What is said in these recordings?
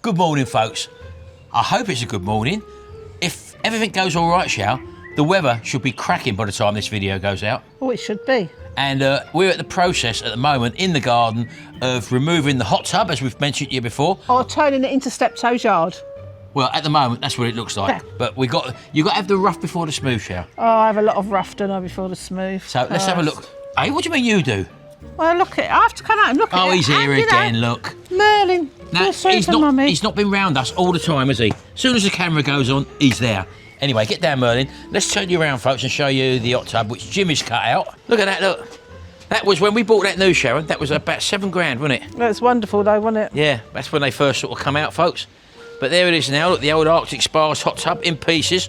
Good morning, folks. I hope it's a good morning. If everything goes all right, shall, the weather should be cracking by the time this video goes out. Oh, it should be. And we're at the process at the moment in the garden of removing the hot tub, as we've mentioned to you before. Or turning it into Steptoe's yard. Well, at the moment, that's what it looks like. Yeah. But you got to have the rough before the smooth, shall. Oh, I have a lot of rough, don't I, before the smooth. So let's have a look. Hey, what do you mean you do? Well, look at it. I have to come out and look at it. Oh, he's here again, look. Merlin. Now, he's not been round us all the time, has he? As soon as the camera goes on, he's there. Anyway, get down, Merlin. Let's turn you around, folks, and show you the hot tub, which Jimmy's cut out. Look at that, look. That was when we bought that new, Sharon. That was about £7 grand, wasn't it? That's wonderful, though, wasn't it? Yeah, that's when they first sort of come out, folks. But there it is now. Look, the old Arctic Spas hot tub in pieces.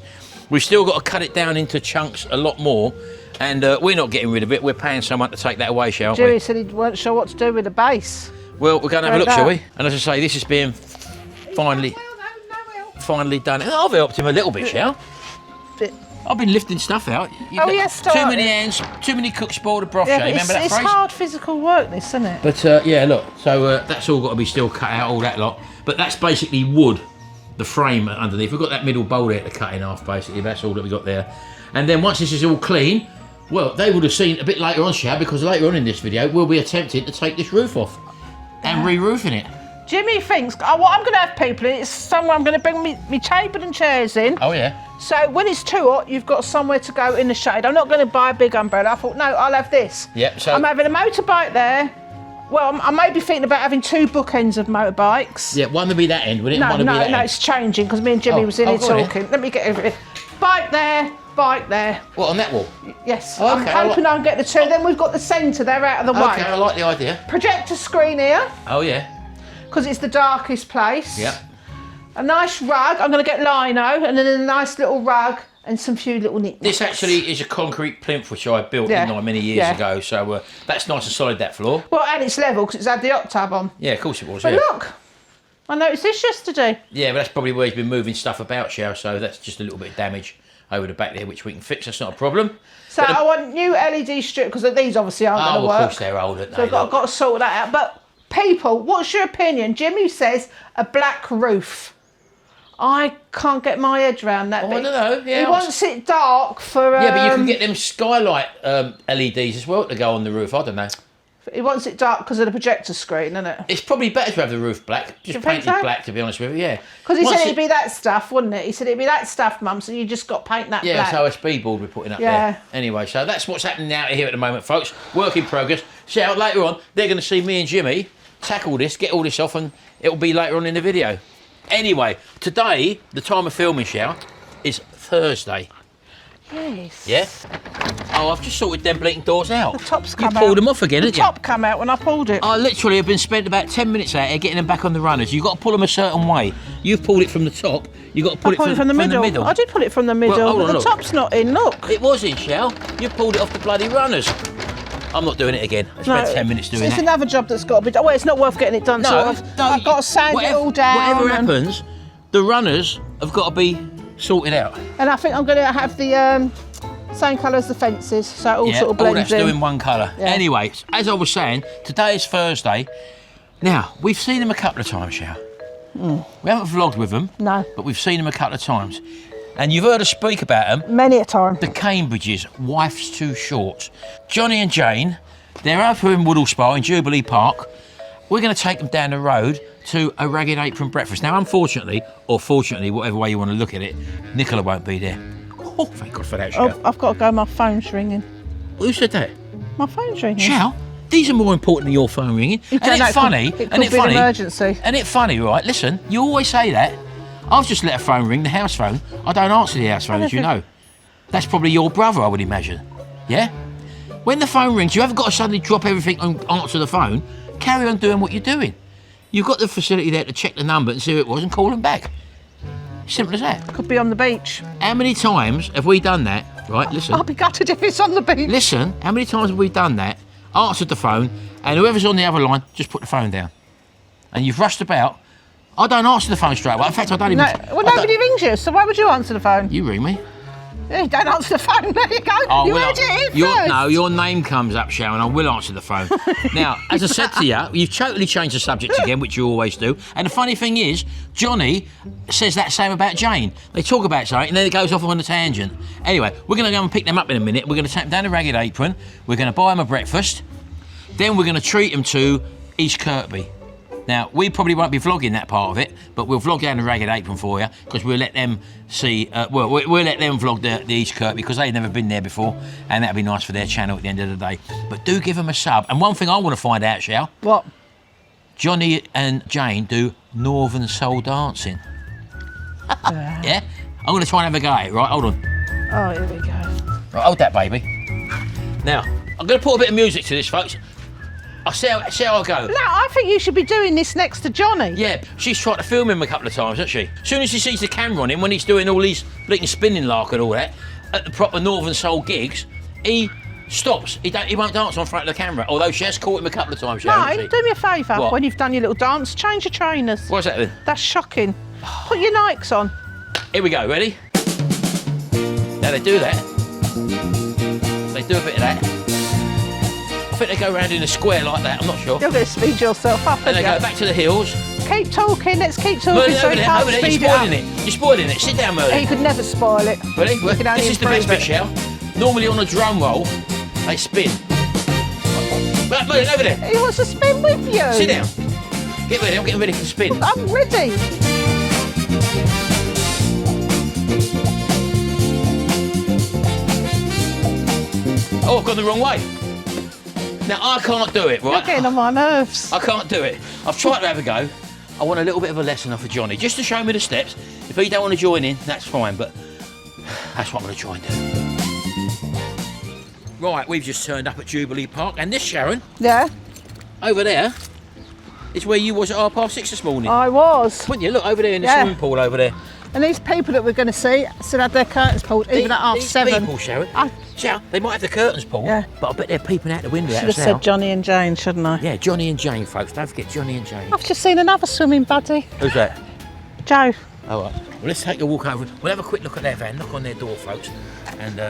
We've still got to cut it down into chunks a lot more. And we're not getting rid of it. We're paying someone to take that away, shall we? Jerry said he weren't sure what to do with the base. Well, we're going to have a look, shall we? And as I say, this is being finally done. I've helped him a little bit, shall? I've been lifting stuff out. Yes, too many hands, too many cooks spoil the broth, shall you? Remember that phrase? It's hard physical work, this, isn't it? But yeah, look, so that's all got to be still cut out, all that lot. But that's basically wood, the frame underneath. We've got that middle bowl there to cut in half, basically. That's all that we got there. And then once this is all clean, well, they would have seen a bit later on, Shab, because later on in this video, we'll be attempting to take this roof off and re-roofing it. Jimmy thinks, what I'm going to have people in is somewhere I'm going to bring me table and chairs in. Oh, yeah. So when it's too hot, you've got somewhere to go in the shade. I'm not going to buy a big umbrella. I thought, no, I'll have this. Yep, so I'm having a motorbike there. Well, I may be thinking about having 2 bookends of motorbikes. Yeah, one would be that end, would it? No, it's changing because me and Jimmy was in here talking. Let me get over it. Bike there. What, on that wall? Yes. Oh, okay, I'm hoping I'll get the 2. Then we've got the centre. They're out of the way. Okay, I like the idea. Projector screen here. Oh, yeah. Because it's the darkest place. Yep. A nice rug. I'm going to get lino, and then a nice little rug and some few little knickknacks. This actually is a concrete plinth which I built many years ago, so that's nice and solid, that floor. Well, and it's level because it's had the hot tub on. Yeah, of course it was. But look, I noticed this yesterday. Yeah, but that's probably where he's been moving stuff about, Shao, so that's just a little bit of damage over the back there, which we can fix. That's not a problem. So I want new LED strip because these obviously aren't going to work. Of course they're old, aren't they? So I've got to sort that out. But people, what's your opinion? Jimmy says a black roof. I can't get my head around that. I don't know. Yeah, he wants it dark for. Yeah, but you can get them skylight LEDs as well to go on the roof. I don't know. He wants it dark because of the projector screen, isn't it? It's probably better to have the roof black. Just paint it black, to be honest with you. Yeah. Because he said it'd be that stuff, wouldn't it? He said it'd be that stuff, Mum. So you just got to paint that black. Yeah, it's OSB board we're putting up there. Anyway, so that's what's happening out here at the moment, folks. Work in progress. So later on, they're going to see me and Jimmy tackle this, get all this off, and it'll be later on in the video. Anyway, today, the time of filming, Shao, is Thursday. Yes. Yeah? Oh, I've just sorted them bleating doors out. The top's come out. You pulled them off again, didn't you? The top come out when I pulled it. I literally have been spent about 10 minutes out here getting them back on the runners. You've got to pull them a certain way. You've pulled it from the top. You've got to pull it from the middle. I did pull it from the middle, well, but the top's not in, look. It was in, Shao. You pulled it off the bloody runners. I'm not doing it again. I spent 10 minutes doing It's that. another job that's got to be done. Well, it's not worth getting it done, so I've got to sand it all down. Whatever happens, the runners have got to be sorted out. And I think I'm going to have the same colour as the fences, so it all sort of blends in. All that's doing one colour. Yeah. Anyway, as I was saying, today is Thursday. Now, we've seen them a couple of times, Shao. We haven't vlogged with them. No. But we've seen them a couple of times. And you've heard us speak about them. Many a time. TheCambridges-WifesTooShort. Johnny and Jane, they're over in Woodall Spa in Jubilee Park. We're going to take them down the road to a Ragged Apron breakfast. Now, unfortunately, or fortunately, whatever way you want to look at it, Nicola won't be there. Oh, thank God for that, Shao. I've got to go, my phone's ringing. Who said that? My phone's ringing. Shao, these are more important than your phone ringing. It could be an emergency. And it's funny, right? Listen, you always say that. I've just let a phone ring, the house phone. I don't answer the house phone, as you know. That's probably your brother, I would imagine. Yeah? When the phone rings, you haven't got to suddenly drop everything and answer the phone. Carry on doing what you're doing. You've got the facility there to check the number and see who it was and call them back. Simple as that. Could be on the beach. How many times have we done that? Right, listen. I'll be gutted if it's on the beach. Listen, how many times have we done that, answered the phone, and whoever's on the other line, just put the phone down. And you've rushed about. I don't answer the phone straight away. In fact, I don't even... Nobody rings you, so why would you answer the phone? You ring me. Hey, don't answer the phone. There you go. I You will heard answer- it here first. No, your name comes up, Sharon. I will answer the phone. Now, as I said to you, you've totally changed the subject again, which you always do. And the funny thing is, Johnny says that same about Jane. They talk about something and then it goes off on a tangent. Anyway, we're going to go and pick them up in a minute. We're going to take them down to Ragged Apron. We're going to buy them a breakfast. Then we're going to treat them to East Kirby. Now, we probably won't be vlogging that part of it, but we'll vlog down the Ragged Apron for you, because we'll let them see, we'll let them vlog the East Kirby, because they've never been there before, and that'll be nice for their channel at the end of the day. But do give them a sub. And one thing I want to find out, Shal. What? Johnny and Jane do Northern Soul dancing. Yeah? I'm going to try and have a go at it, right? Hold on. Oh, here we go. Right, hold that, baby. Now, I'm going to put a bit of music to this, folks. I'll see how I go. No, I think you should be doing this next to Johnny. Yeah, she's tried to film him a couple of times, hasn't she? As soon as she sees the camera on him, when he's doing all these bleating spinning lark and all that, at the proper Northern Soul gigs, he stops. He won't dance on front of the camera, although she has caught him a couple of times. No, hasn't she? do me a favour. What? When you've done your little dance, change your trainers. What's that then? That's shocking. Put your Nikes on. Here we go, ready? Now they do that. They do a bit of that. I think they go around in a square like that, I'm not sure. You're going to speed yourself up, And they aren't go back to the hills. you? Keep talking, let's keep talking Merlin, so over you there, can't over there, speed you're it up. spoiling it. You're spoiling it. Sit down, Merlin. You could never spoil it. Ready? You can only This is the best improve bit, it. Shell. Normally on a drum roll, they spin. Right, Merlin, over there. He wants to spin with you. Sit down. Get ready, I'm getting ready for spin. I'm ready. Oh, I've gone the wrong way. Now, I can't do it, You're right? getting on my nerves. I can't do it. I've tried to have a go. I want a little bit of a lesson off of Johnny, just to show me the steps. If he don't want to join in, that's fine, but that's what I'm going to try and do. Right, we've just turned up at Jubilee Park, and this, Sharon, Yeah, over there, is where you was at 6:30 this morning. I was. Wouldn't you? Look over there in the Yeah. swimming pool over there. And these people that we're going to see still have their curtains pulled, even at These 7:30. people, Sharon, I Sharon, they might have the curtains pulled, Yeah. but I bet they're peeping out the window should at have us now. said Johnny and Jane, shouldn't I? Yeah, Johnny and Jane, folks. Don't forget Johnny and Jane. I've just seen another swimming buddy. Who's that? Joe. All right. Well, let's take a walk over. We'll have a quick look at their van, knock on their door, folks, and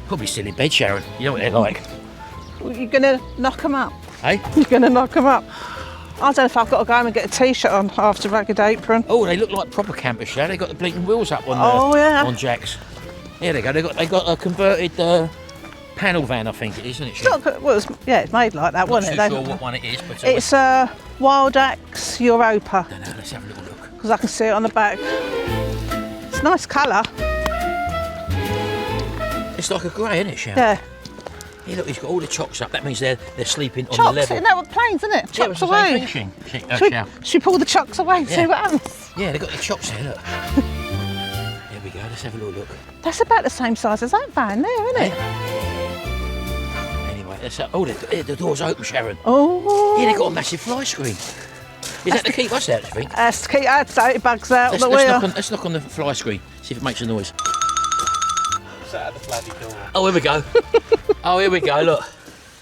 probably still in bed, Sharon. You know what they're like, You're going to knock them up. hey? You're going to knock them up. I don't know if I've got to go home and get a T-shirt on after Ragged Apron. Oh, they look like proper campers, Sharon. They got the blinking wheels up on Oh, yeah. on jacks. Here they go. They got a converted panel van, I think it is, isn't it? Sharon? Well, it's made like that, Not wasn't too it? sure what one it is, but It's Wild Axe Europa, I don't know. Let's have a little look. because I can see it on the back. It's a nice colour. It's like a grey, isn't it, Sharon? Yeah. Here, look, he's got all the chocks up. That means they're sleeping on the Chocks, level. isn't that what planes, isn't it? Yeah, it Chocks was the same away. thing, Should we pull the chocks away and see Yeah. what happens? Yeah, they've got the chocks there, look. Here we go, let's have a little look. That's about the same size as that van there, isn't it? Anyway, let's have, the door's open, Sharon. Oh. Yeah, they've got a massive fly screen. Is that to keep us out, do you think? That's to keep outside bugs out Let's, the let's, wheel. let's knock on the fly screen, see if it makes a noise. Sat at the bloody door. Oh, here we go. Oh, here we go, look.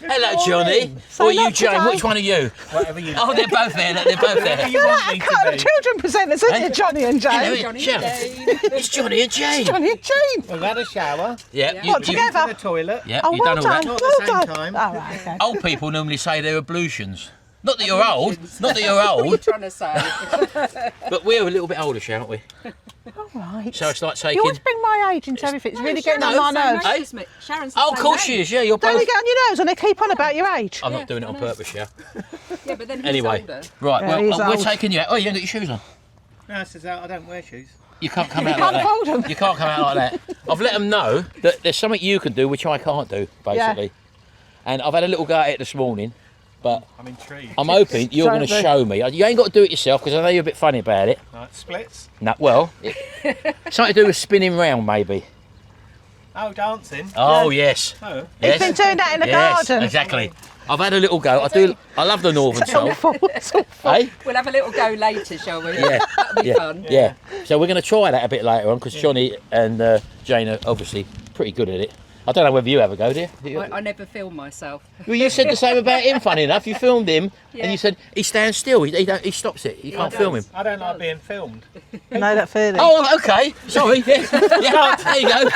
Hello, Johnny. So Or you, not Jane? today. Which one are you? Whatever you Oh, they're both there, look, they're both there. you want me Cut to the be. children presenters, isn't Hey. it, Johnny and Jane? Hello, Sharon. It's Johnny and Jane. Johnny and Jane. We've had a shower. Yeah, What, together? To the toilet. Yeah, Oh, you've well done all that. done. Not at Well the same done. time. Oh, right, okay. Old people normally say they're ablutions. Not that you're old, not that you're old, Trying to say. but we're a little bit older, aren't we? All right. So it's like You taking... always bring my age into everything. It's really getting on my nerves. Hey? Sharon's Oh, of course she is, yeah, you're Don't both... you get on your nerves when they keep on about your age? I'm not doing it on purpose, yeah. Yeah, but then he's Anyway, older. right, Yeah, well, he's we're old. taking you out. Oh, you haven't got your shoes on. No, it says I don't wear shoes. You can't come out can't like hold that. 'em. You can't come out like that. I've let them know that there's something you can do which I can't do, basically. And I've had a little go at it this morning, but I'm intrigued. I'm hoping you're going to Certainly. show me. You ain't got to do it yourself because I know you're a bit funny about it. Right, splits. No, well, something to do with spinning round, maybe. Oh, dancing. Oh, yes. Oh. He's Yes. been doing that in the Yes, garden. exactly. I've had a little go. I love the Northern It's Soul. awful. It's awful. Hey? We'll have a little go later, shall we? Yeah. That'll be Yeah. fun. Yeah. So we're going to try that a bit later on because Johnny and Jane are obviously pretty good at it. I don't know whether you ever go, do you? I never film myself. Well, you said the same about him, funny enough. You filmed him, Yeah. and you said he stands still. He stops it. You can't film him. I don't like being filmed. know that feeling. Oh, okay. Sorry. Yeah, yeah, there you go.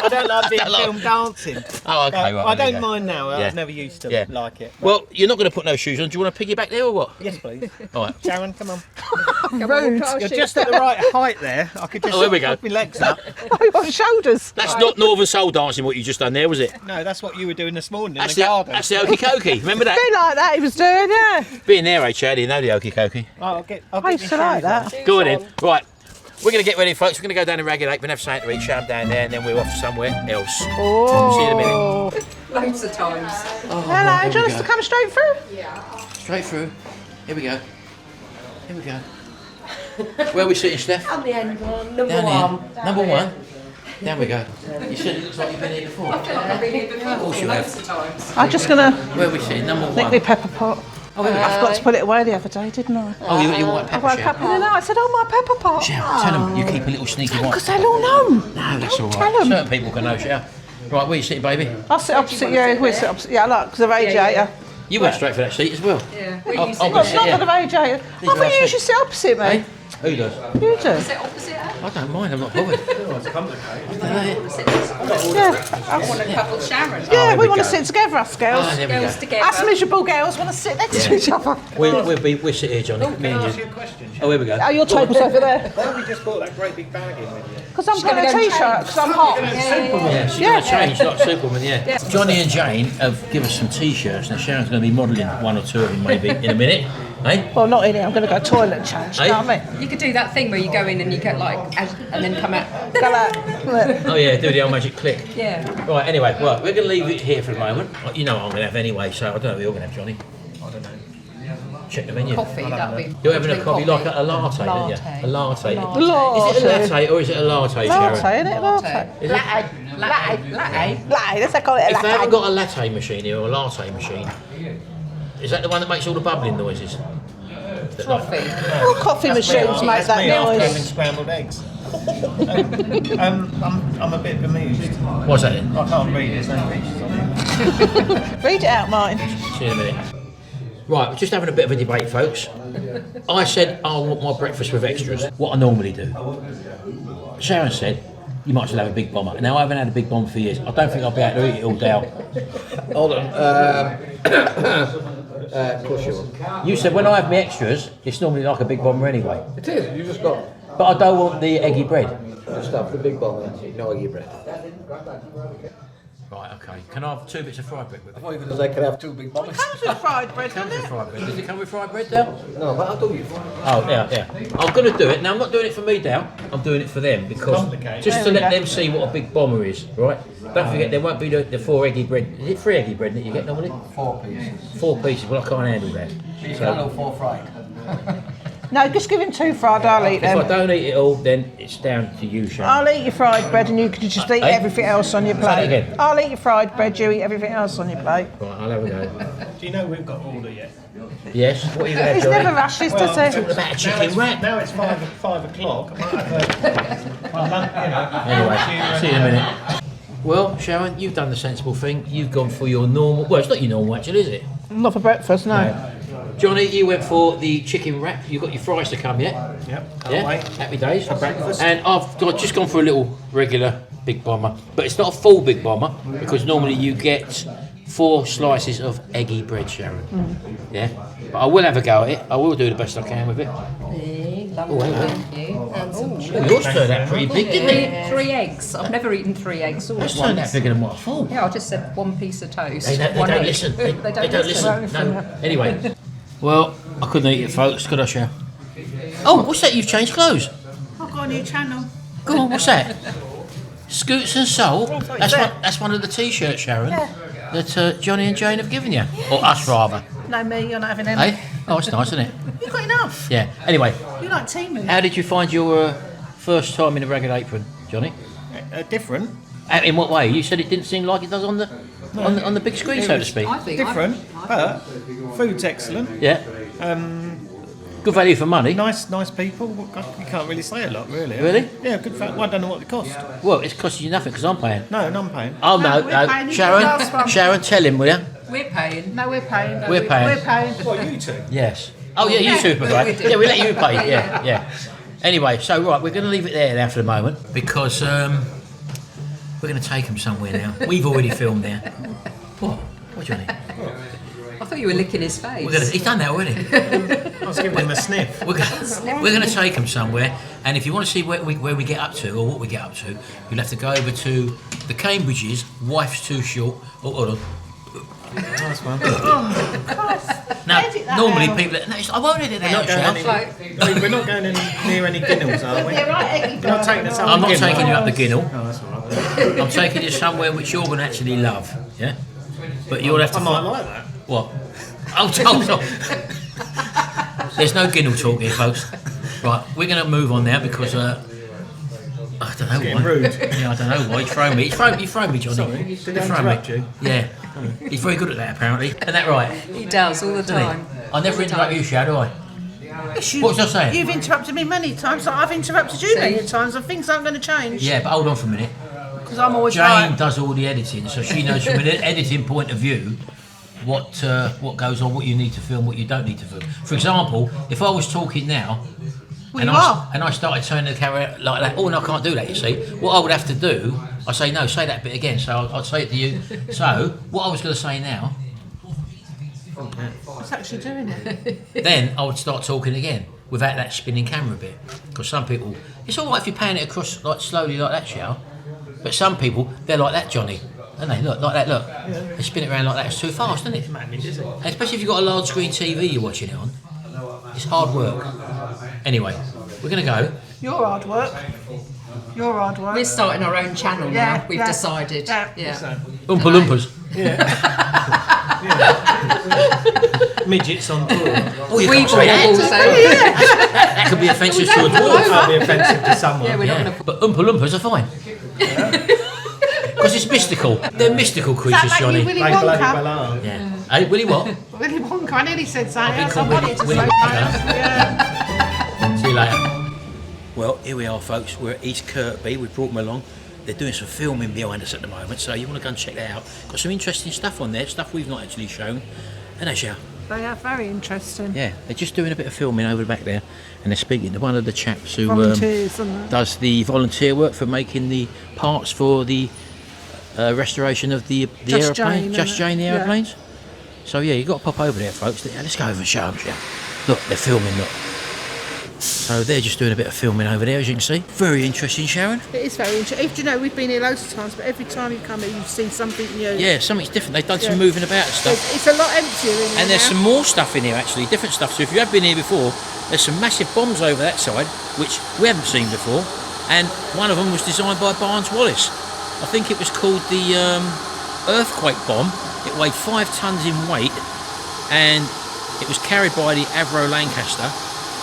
I don't like being filmed dancing. Oh, okay. Right, I there you don't go. mind now. Yeah. I've never used to Yeah. like it. Well, you're not going to put no shoes on. Do you want to piggyback there or what? Yes, please. All right. Sharon, come on. Rude. You're just at the right height there. I could just Oh, here we go. put my legs up. Oh, on shoulders. That's not Northern Soul dancing. What you just done there, was it? No, that's what you were doing this morning That's in the the garden. that's the okey cokey. Remember that? Bit like that he was doing, yeah. Being there, Chad, you know the okey cokey. Oh, I'll get I my used to like shoes on. that. Go on in. Right. We're going to get ready, folks. We're going to go down to Ragged Apron, have something to eat, show 'em down there, and then we're off somewhere else. Oh. See you in a minute. Loads of times. Hello, do you want us to come straight through? Straight through. Here we go. Here we go. Where are we sitting, Steph? On the end one, number Down one. here. Number one. Down we go. You said it looks like you've been here before. I feel like I've been here before. Of course you Loads have. of times. I'm just going to Where are we sitting? Number nick one. my pepper pot. Oh, here we I go. forgot to put it away the other day, didn't I? Oh, you got your white I pepper woke up shell. in the night, I said, oh, my pepper pot. Shell, tell them you keep a little sneaky white. Because they'll all know. No, that's all Tell right. 'em. Certain people can know, Shell. Right, where you sitting, baby? I'll sit opposite you. We'll sit opposite. Yeah, I like, because the radiator. You went straight for that seat as well. Yeah. I'll We go used Well, it's sit not here. for the radiator. These I are thought you our usually sit opposite me. Hey? Who does? You do. sit opposite her. I don't mind, I'm not bothered. Yeah. I want to couple Sharon. Yeah, here we we want to go. sit together, us girls. Ah, there we Girls go. together. Us miserable girls want to sit next to each other. We'll sit here, Johnny. Me and you. Oh, here we go. Oh, your table's over there. Why have you just brought that great big bag in with you? Because I'm putting a gonna go t-shirt, because I'm hot. Yeah, she's Yeah. going to change like Superman, yeah. Johnny and Jane have given us some t-shirts. Now Sharon's going to be modelling one or two of them maybe in a minute. Eh? Well, not in here. I'm going to go toilet and change. You know what I mean? You could do that thing where you go in and you get like, and then come out. Go like, look. Oh yeah, do the old magic click. Yeah. Right, anyway, well, we're going to leave it here for the moment. You know what I'm going to have anyway, so I don't know what you're going to have, Johnny. I don't know. Check the menu. Coffee, that'd be. You're having a coffee like a latte, don't you? Latte. A latte. Latte. Is it a latte or is it a latte, Latte, Sharon? innit? Latte. Is it? Latte. Latte, let's call it a If they haven't latte. got a latte machine here or a latte machine, is that the one that makes all the bubbling noises? Coffee. All coffee machines make that me after having noise. scrambled eggs. I'm a bit bemused. What's that then? I can't read. There's no pictures on it. Read it out, Martin. See you in a minute. Right, we're just having a bit of a debate, folks. I said I want my breakfast with extras, what I normally do. Sharon said, you might as well have a big bomber. Now, I haven't had a big bomber for years. I don't think I'll be able to eat it all down. Hold on. Of course you will. You said when I have my extras, it's normally like a big bomber anyway. It is. You just got But I don't want the eggy bread. the stuff, the big bomb, no eggy bread. Right, okay. Can I have 2 bits of fried bread with it? What you going to say? Can I have 2 big bombs? Comes with fried bread, Comes doesn't with it? fried bread. Does it come with fried bread, Dale? No, but I'll do you. Oh, yeah. I'm going to do it. Now, I'm not doing it for me, Dale. I'm doing it for them because just to let them see what a big bomber is, right? Don't forget, there won't be the 4 eggy bread. Is it 3 eggy bread that you get normally? 4 pieces. 4 pieces. Well, I can't handle that. You can't have 4 fried. No, just give him 2 fried, I'll eat If I them. don't eat it all, then it's down to you, Sharon. I'll eat your fried bread and you can just eat Eh? everything else on your Say that plate. again. I'll eat your fried bread, you eat everything else on your plate. Right, I'll have a go. Do you know we've got order yet? Yes. What are you going to He's have, Johnny? never rushes, does he? Talking about a chicken wrap. Now it's 5 o'clock. I might have my lunch, you know. Anyway, see you in a minute. Well, Sharon, you've done the sensible thing. You've gone for your normal. Well, it's not your normal, actually, is it? Not for breakfast, no. Johnny, you went for the chicken wrap. You've got your fries to come yet? Yep. Can't Yeah. wait. Happy days. For breakfast. And just gone for a little regular big bomber, but it's not a full big bomber because normally you get 4 slices of eggy bread, Sharon. Yeah. But I will have a go at it. I will do the best I can with it. Lovely, thank you. And some Oh, yours turned out pretty big, didn't it? 3 eggs. I've never eaten 3 eggs. Always Yours turned out once. bigger than what I thought. Yeah, I just said 1 piece of toast. They don't egg. listen. They don't listen. listen. No. Anyway. Well, I couldn't eat it, folks. Could I, Sharon? Oh, what's that? You've changed clothes. I've got a new channel. Go on, what's that? Scoots and Soul? what That's is one, that? that's one of the t-shirts, Sharon, that Johnny and Jane have given you. Or us, rather. No, me, you're not having any. Eh? Oh, it's nice, isn't it? You've got enough. Yeah. Anyway, You like Timu. how did you find your first time in a Ragged Apron, Johnny? Different. In what way? You said it didn't seem like it does on the big screen, so to speak. I think Different. But food's excellent. Yeah. Good value for money. Nice people. You can't really say a lot, really. Really? Yeah, good value. Well, I don't know what they cost. Well, it's costing you nothing because I'm paying. No, I'm paying. Oh, No, no, we're no. paying. You get the last Sharon, one. Sharon, tell him, will you? We're paying. No, we're paying. No, We're paying. We're paying. What, you two? Yes. Oh, yeah, you two, we right? do. Yeah, we let you pay. Yeah. Anyway, so, right, we're going to leave it there now for the moment because we're going to take them somewhere now. We've already filmed there. What? What, Johnny? I thought you were licking his face. He's done that already. I was giving him a sniff. We're going to take them somewhere, and if you want to see where we get up to or what we get up to, you'll have to go over to TheCambridges-WifesTooShort. Oh, hold on. Nice one. Now, Edit that normally out. people. No, I won't edit that We're out, not going Shell. we're not going near any ginnels, are we? Yeah, right, Eggy. We're not taking us up I'm the not ginnel. taking you up the ginnel. Oh, that's all right. I'm taking you somewhere which you're going to actually love. Yeah, but you'll have to. I might like that. What? Oh. There's no ginnel talk here, folks. Right, we're going to move on now because I don't know Getting why. rude. Yeah, I don't know why. He's thrown me, Johnny. Sorry, He's did I thrown me. interrupt you? Yeah. He's very good at that, apparently. Isn't that right? He does all the Doesn't he? time. I never interrupt you, Shad, do I? What was I saying? You've interrupted me many times. Like I've interrupted you many times, and things aren't going to change. Yeah, but hold on for a minute. Because I'm always Jane right. does all the editing, so she knows from an editing point of view what goes on, what you need to film, what you don't need to film. For example, if I was talking now, Well, you are. and I started turning the camera like that, oh no, I can't do that, you see. What I would have to do, I say, no, say that bit again, so I'd say it to you. So, what I was going to say now, What's actually doing it? then I would start talking again, without that spinning camera bit. Because some people, it's alright if you're panning it across like slowly like that, Shell, but some people, they're like that, Johnny. Don't they? Look, like that, look. Yeah. They spin it around like that, it's too fast, isn't it? And especially if you've got a large screen TV you're watching it on. It's hard work. Anyway, we're going to go. Your hard work. Your hard work. We're starting our own channel Yeah, now. We've yeah. decided. Yeah. Oompa Loompas. Midgets on tour. Oh, you We can't say that. also. That could be offensive to a dwarf. Might be offensive to someone. Yeah, we're not Yeah. going to. But Oompa Loompas are fine. Because it's mystical. They're mystical Is creatures, that like Johnny. you, Willy They bloody well Wonka? are. Yeah. Hey, Willy what? Willy Wonka. I nearly said something been else. I called wanted to Willy say Wonka. something else. Yeah. See you later. Well, here we are, folks. We're at East Kirby. We brought them along. They're doing some filming behind us at the moment, so you want to go and check that out. Got some interesting stuff on there, stuff we've not actually shown. And as you, They are very interesting. yeah, they're just doing a bit of filming over the back there, and they're speaking to one of the chaps who Volunteers, isn't it? does the volunteer work for making the parts for the restoration of the Just aeroplane, Jane, Just innit? Jane, the Yeah. aeroplanes. So yeah, you got to pop over there, folks. Let's go over and show them. Look, they're filming. Look. So they're just doing a bit of filming over there, as you can see. Very interesting, Sharon. It is very interesting. You know, we've been here loads of times, but every time you come here, you see something new. Yeah, something's different. They've done some Yeah. moving about and stuff. It's a lot emptier in here And there's now. some more stuff in here, actually, different stuff. So if you have been here before, there's some massive bombs over that side, which we haven't seen before. And one of them was designed by Barnes Wallis. I think it was called the earthquake bomb. It weighed 5 tons in weight, and it was carried by the Avro Lancaster.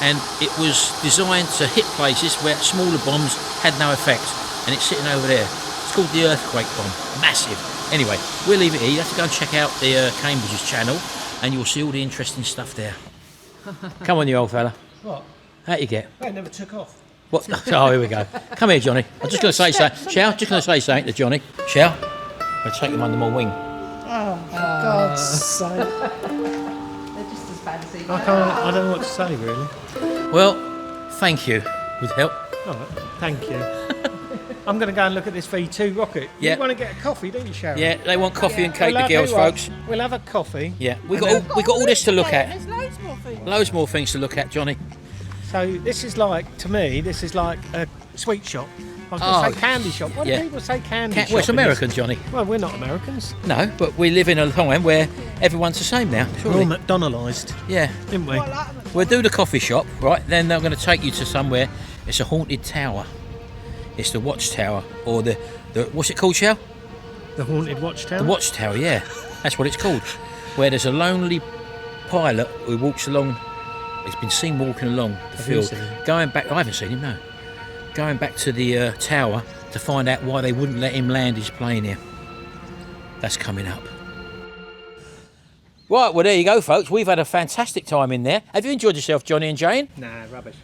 And it was designed to hit places where smaller bombs had no effect. And it's sitting over there. It's called the earthquake bomb. Massive. Anyway, we'll leave it here. You have to go and check out the Cambridges channel, and you'll see all the interesting stuff there. Come on, you old fella. What? How you get? They never took off. What? Oh, here we go. Come here, Johnny. I'm just going to say something. Shell, just going to say something to Johnny. Shell, I'll take him under my wing. Oh, for God's sake. They're just as fancy. I don't know what to say, really. Well, thank you. With help. All right, thank you. I'm going to go and look at this V2 rocket. Yeah. You want to get a coffee, don't you, Sharon? Yeah, they want coffee and cake, We'll the have- girls, do what? folks. We'll have a coffee. Yeah, we And got all this to look at. There's loads more things. Loads more things to look at, Johnny. So this is like, to me, this is like a sweet shop. I was going to Oh, say candy shop. Why yeah. do people say candy shop? Well, it's in this? American, Johnny. Well, we're not Americans. No, but we live in a time where everyone's the same now. We're all Surely. McDonaldized, Yeah. didn't we? We'll do the coffee shop, right? Then they're going to take you to somewhere. It's a haunted tower. It's the Watchtower, or the what's it called, Shell? The haunted watchtower. The Watchtower, yeah. That's what it's called. Where there's a lonely pilot who walks along. He's been seen walking along the Have you field, seen him? going back. I haven't seen him, no. Going back to the tower to find out why they wouldn't let him land his plane here. That's coming up. Right, well, there you go, folks. We've had a fantastic time in there. Have you enjoyed yourself, Johnny and Jane? Nah, rubbish.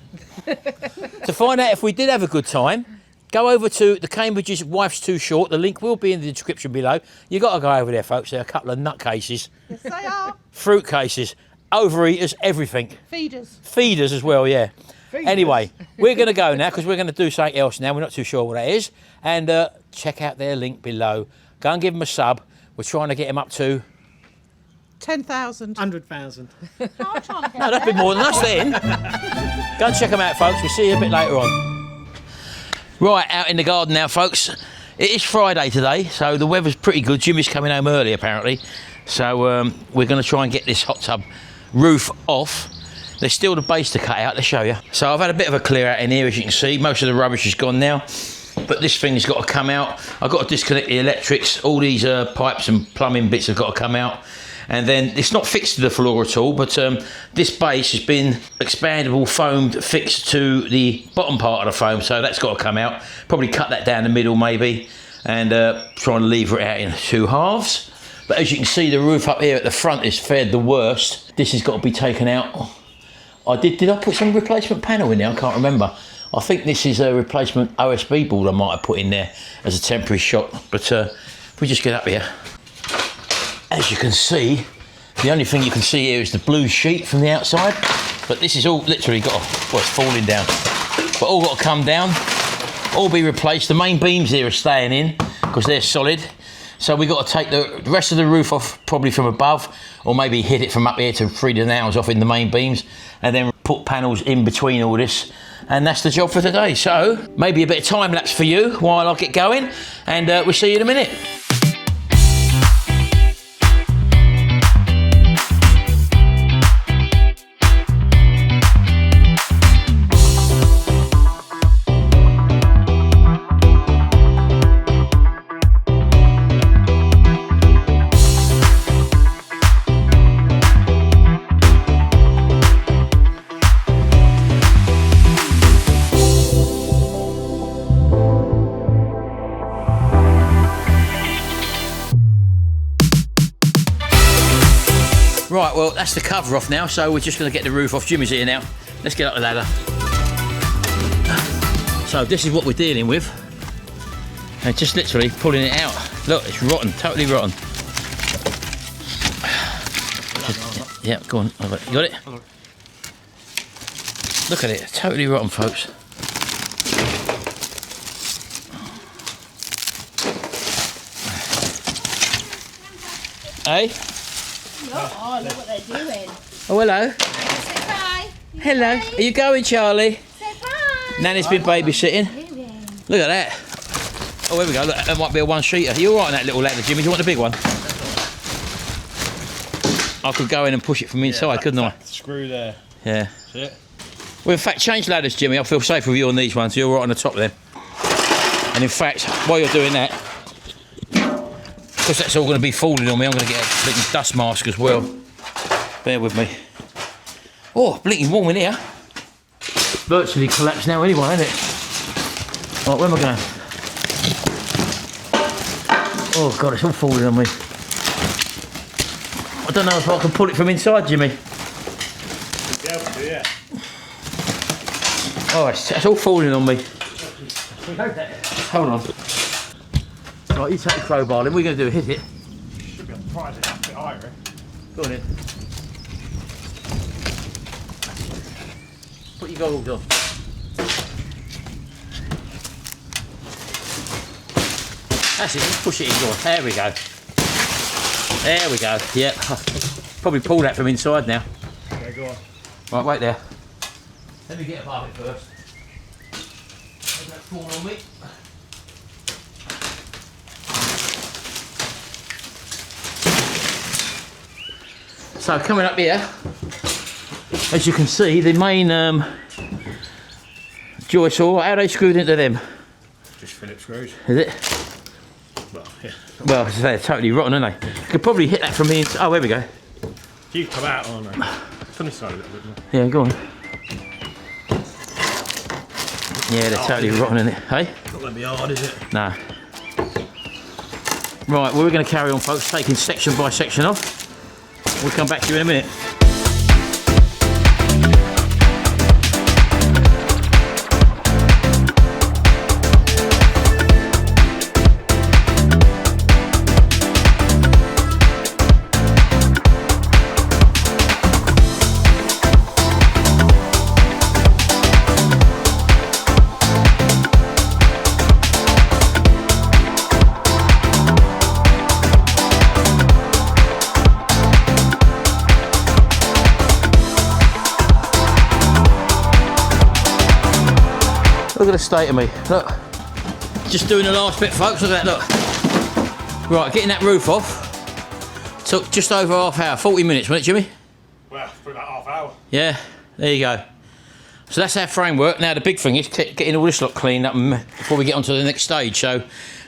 To find out if we did have a good time, go over to TheCambridges-WifesTooShort. The link will be in the description below. You got to go over there, folks. They're a couple of nutcases. Yes, they are. Fruit cases, overeaters, everything. Feeders. Feeders as well, yeah. Anyway, we're going to go now because we're going to do something else now. We're not too sure what that is. And check out their link below. Go and give them a sub. We're trying to get them up to... 10,000. 100,000. No, that'd be more than us then. Go and check them out, folks. We'll see you a bit later on. Right, out in the garden now, folks. It is Friday today, so the weather's pretty good. Jimmy's coming home early, apparently. So we're going to try and get this hot tub roof off. There's still the base to cut out, let's show you. So I've had a bit of a clear out in here, as you can see. Most of the rubbish is gone now. But this thing's got to come out. I've got to disconnect the electrics. All these pipes and plumbing bits have got to come out. And then it's not fixed to the floor at all, but this base has been expandable foamed fixed to the bottom part of the foam, so that's got to come out. Probably cut that down the middle maybe, and try and lever it out in 2 halves. But as you can see, the roof up here at the front is fared the worst. This has got to be taken out. Did I put some replacement panel in there? I can't remember. I think this is a replacement OSB board I might have put in there as a temporary shot. But if we just get up here. As you can see, the only thing you can see here is the blue sheet from the outside, but this is all literally got to, well, it's falling down, but all got to come down, all be replaced. The main beams here are staying in because they're solid, so we've got to take the rest of the roof off, probably from above, or maybe hit it from up here to free the nails off in the main beams, and then put panels in between all this. And that's the job for today. So maybe a bit of time lapse for you while I get going, and we'll see you in a minute. Right, well, that's the cover off now, so we're just going to get the roof off. Jimmy's here now. Let's get up the ladder. So this is what we're dealing with. And just literally pulling it out. Look, it's rotten, totally rotten. Yeah, go on. You got it? Look at it, totally rotten, folks. Hey? Oh, look what they're doing. Oh, hello. Say bye. Hello. Are you going, Charlie? Say bye. Nanny's been babysitting. Look at that. Oh, here we go. Look, that might be a one-sheeter. Are you all right on that little ladder, Jimmy? Do you want the big one? I could go in and push it from inside, couldn't I? Screw there. Yeah. That's it. Well, in fact, change ladders, Jimmy. I feel safe with you on these ones. You're right on the top of them. And in fact, while you're doing that, because that's all going to be falling on me, I'm going to get a blinking dust mask as well. Bear with me. Oh, blinking warm in here. Virtually collapsed now anyway, isn't it? Right, where am I going? Oh God, it's all falling on me. I don't know if I can pull it from inside, Jimmy. You'll be able to, yeah. Oh, it's all falling on me. Hold on. Right, you take the crowbar then. What are you going to do? Hit it? Should be able to prize it up a bit higher. Go on in. Put your goggles on. That's it, just push it in. Go on. There we go. There we go. Yeah. Probably pull that from inside now. Okay, go on. Right, wait there. Let me get above it first. Let that fall on me. So coming up here, as you can see, the main joy saw, how are they screwed into them? Just Phillips screws. Is it? Well, yeah. Well, they're totally rotten, aren't they? Could probably hit that from the inside. Oh, there we go. You come out, aren't they? Funny side a little bit more. Yeah, go on. Yeah, they're totally rotten, isn't it? Hey? Not going to be hard, is it? No. Right, well, we're going to carry on, folks, taking section by section off. We'll come back to you in a minute. Look at the state of me. Look, just doing the last bit, folks. Look at that. Look. Right, getting that roof off. Took just over half hour, 40 minutes, wasn't it, Jimmy? Well, for about half hour. Yeah, there you go. So that's our framework. Now the big thing is getting all this lot cleaned up before we get on to the next stage. So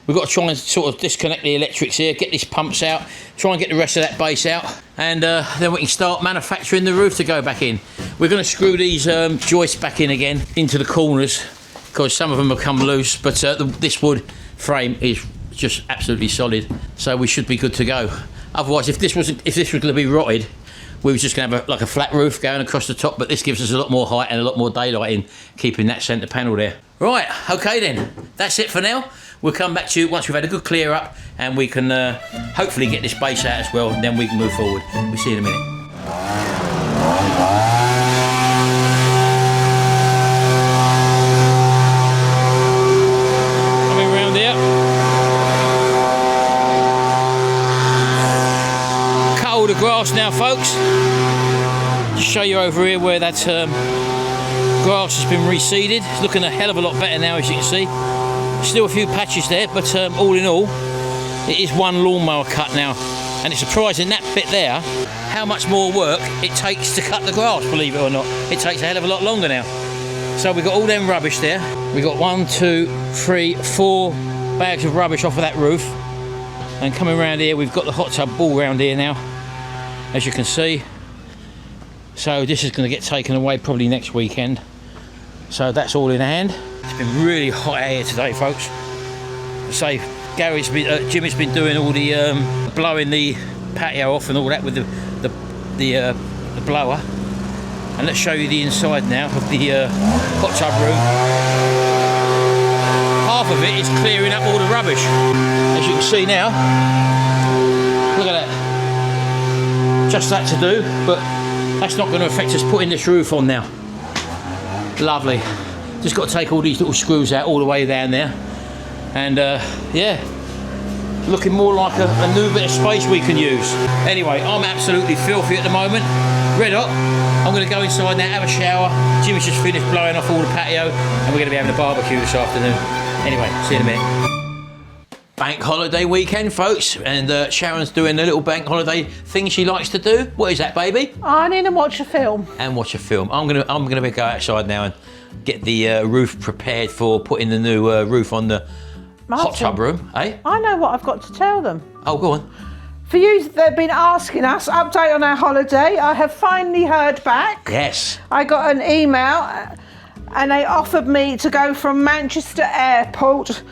we've got to try and sort of disconnect the electrics here, get these pumps out, try and get the rest of that base out, and then we can start manufacturing the roof to go back in. We're going to screw these joists back in again into the corners, because some of them have come loose, but this wood frame is just absolutely solid, so we should be good to go. Otherwise, if this was going to be rotted, we were just going to have like a flat roof going across the top, but this gives us a lot more height and a lot more daylight in keeping that centre panel there. Right, okay then, that's it for now. We'll come back to you once we've had a good clear up and we can hopefully get this base out as well, and then we can move forward. We'll see you in a minute. The grass now, folks. Just show you over here where that grass has been reseeded. It's looking a hell of a lot better now, as you can see. Still a few patches there, but all in all, it is one lawnmower cut now. And it's surprising, that bit there, how much more work it takes to cut the grass, believe it or not. It takes a hell of a lot longer now. So we've got all them rubbish there. We've got 1, 2, 3, 4 bags of rubbish off of that roof. And coming around here, we've got the hot tub ball round here now, as you can see. So this is going to get taken away probably next weekend. So that's all in hand. It's been really hot out here today, folks. Say, Jimmy's been doing all the blowing the patio off and all that with the blower. And let's show you the inside now of the hot tub room. Half of it is clearing up all the rubbish, as you can see now. Look at that. Just that to do, but that's not going to affect us putting this roof on now. Lovely. Just got to take all these little screws out all the way down there, and yeah, looking more like a new bit of space we can use. Anyway, I'm absolutely filthy at the moment, red hot. I'm going to go inside now, have a shower. Jimmy's just finished blowing off all the patio, and we're going to be having a barbecue this afternoon. Anyway, see you in a minute. Bank holiday weekend, folks, and Sharon's doing a little bank holiday thing she likes to do. What is that, baby? I need to watch a film. And watch a film. I'm gonna go outside now and get the roof prepared for putting the new roof on the hot tub room. Eh? I know what I've got to tell them. Oh, go on. For you, they've been asking us update on our holiday. I have finally heard back. Yes. I got an email, and they offered me to go from Manchester Airport.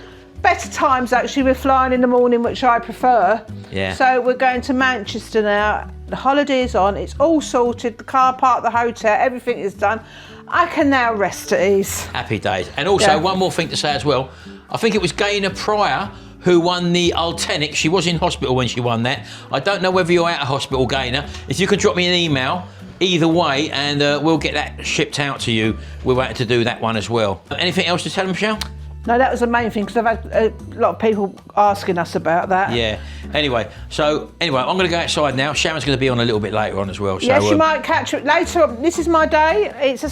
Better times, actually. We're flying in the morning, which I prefer. Yeah. So we're going to Manchester now. The holiday is on. It's all sorted. The car park, the hotel, everything is done. I can now rest at ease. Happy days. And also, one more thing to say as well. I think it was Gaynor Pryor who won the Ultenic. She was in hospital when she won that. I don't know whether you're out of hospital, Gaynor. If you can drop me an email, either way, and we'll get that shipped out to you. We're waiting to do that one as well. Anything else to tell them, Michelle? No, that was the main thing, because I've had a lot of people asking us about that. Yeah. Anyway, I'm going to go outside now. Sharon's going to be on a little bit later on as well. So, yeah, she might catch it later on. This is my day. It's a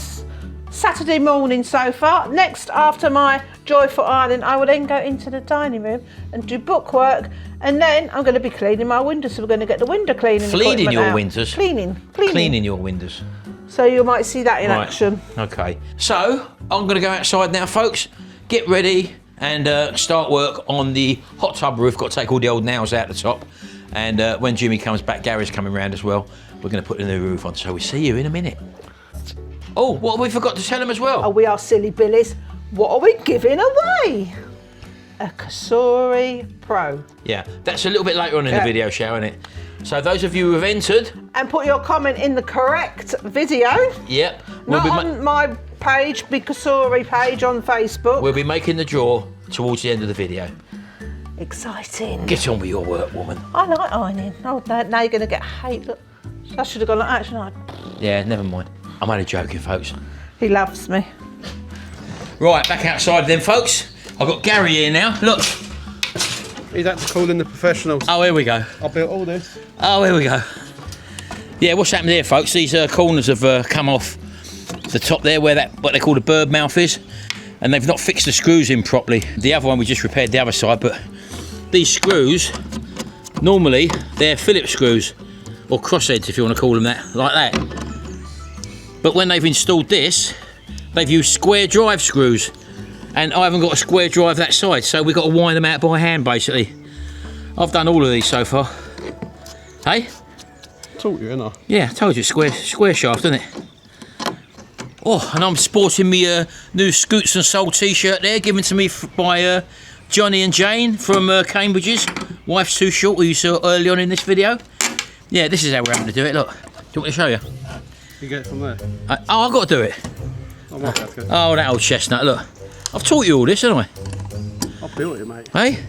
Saturday morning so far. Next, after my Joyful Island, I will then go into the dining room and do bookwork, and then I'm going to be cleaning my windows. So we're going to get the window cleaning. Cleaning your windows? Cleaning your windows. So you might see that in action. Okay. So I'm going to go outside now, folks. Get ready and start work on the hot tub roof. Got to take all the old nails out the top. And when Jimmy comes back, Gary's coming round as well. We're going to put the new roof on. So we'll see you in a minute. Oh, what have we forgot to tell them as well? Oh, we are silly billies. What are we giving away? a Kasuri Pro. Yeah, that's a little bit later on in the video show, isn't it? So those of you who have entered, And put your comment in the correct video. yep, Not on my page, Big Kasuri page on Facebook. we'll be making the draw towards the end of the video. Exciting. Get on with your work, woman. I like ironing. Oh, now you're going to get hate. Look, I should have gone like that, shouldn't I? Yeah, never mind. I'm only joking, folks. He loves me. Right, back outside then, folks. I've got Gary here now. Look. He's had to call in the professionals. Oh, here we go. I built all this. Oh, here we go. Yeah, what's happened here, folks? These corners have come off the top there, where that what they call the bird mouth is, and they've not fixed the screws in properly. The other one we just repaired the other side, but these screws, normally they're Phillips screws, or crossheads if you want to call them that, like that. But when they've installed this, they've used square drive screws, and I haven't got a square drive that side, so we've got to wind them out by hand, basically. I've done all of these so far. Hey? Taught you, innit? Yeah, I told you, square shaft, isn't it? Oh, and I'm sporting me new Scoots and Soul t-shirt there, given to me by Johnny and Jane from TheCambridges-WifesTooShort, who you saw early on in this video. Yeah, this is how we're having to do it, look. Do you want me to show you? You get it from there. Oh, I've got to do it. I might have to. Oh, that old chestnut, look. I've taught you all this, haven't I? I built it, mate. Hey?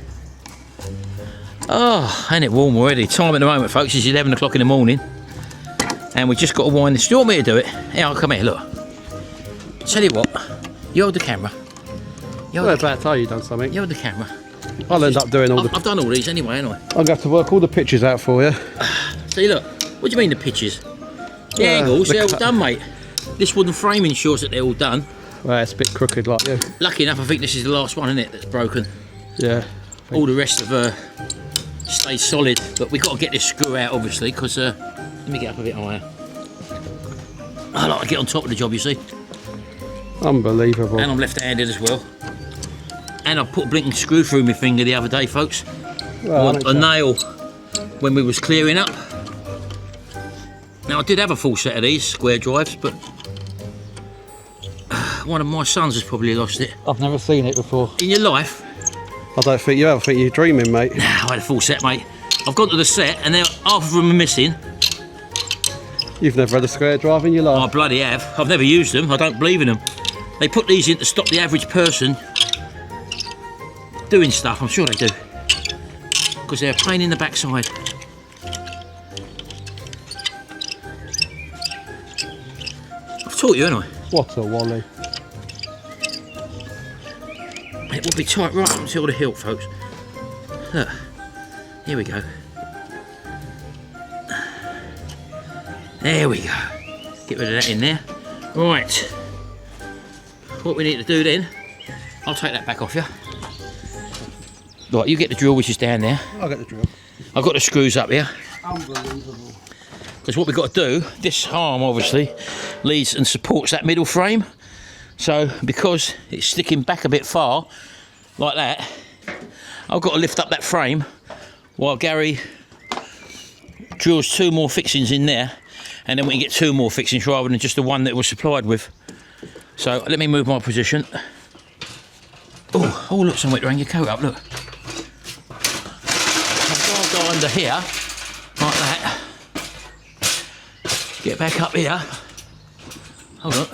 Oh, ain't it warm already? Time at the moment, folks, is 11 o'clock in the morning. And we just got to wind this. Do you want me to do it? Yeah, I'll come here, look. Tell you what, you hold the camera. Well, about time you done something. You hold the camera. I'll end up doing all I've done all these anyway, haven't I? I'm going to have to work all the pictures out for you. See, look. What do you mean the pictures? The angles, they're all done, mate. This wooden frame ensures that they're all done. Well, it's a bit crooked like you. Lucky enough, I think this is the last one, isn't it, that's broken. Yeah. All the rest have stayed solid, but we've got to get this screw out, obviously, because let me get up a bit higher. I like to get on top of the job, you see. Unbelievable. And I'm left-handed as well. And I put a blinking screw through my finger the other day, folks. Well, Or a nail when we was clearing up. Now I did have a full set of these square drives, but one of my sons has probably lost it. I've never seen it before. In your life? I don't think you have. I think you're dreaming, mate. I had a full set, mate. I've gone to the set and now half of them are missing. You've never had a square drive in your I life. bloody have. I've never used them. I don't believe in them. They put these in to stop the average person doing stuff. I'm sure they do. Because they're a pain in the backside. I've taught you, haven't I? What a wally. It will be tight right up until the hilt, folks. Look. Here we go. There we go. Get rid of that in there. Right. What we need to do then, I'll take that back off you. Right, you get the drill which is down there. I'll get the drill. I've got the screws up here. Unbelievable. Because what we've got to do, this arm obviously leads and supports that middle frame. So because it's sticking back a bit far, like that, I've got to lift up that frame while Gary drills two more fixings in there, and then we can get two more fixings rather than just the one that it was supplied with. So let me move my position. Oh, look, somewhere to hang your coat up, look. I've got to go under here, like that. Get back up here. Hold on.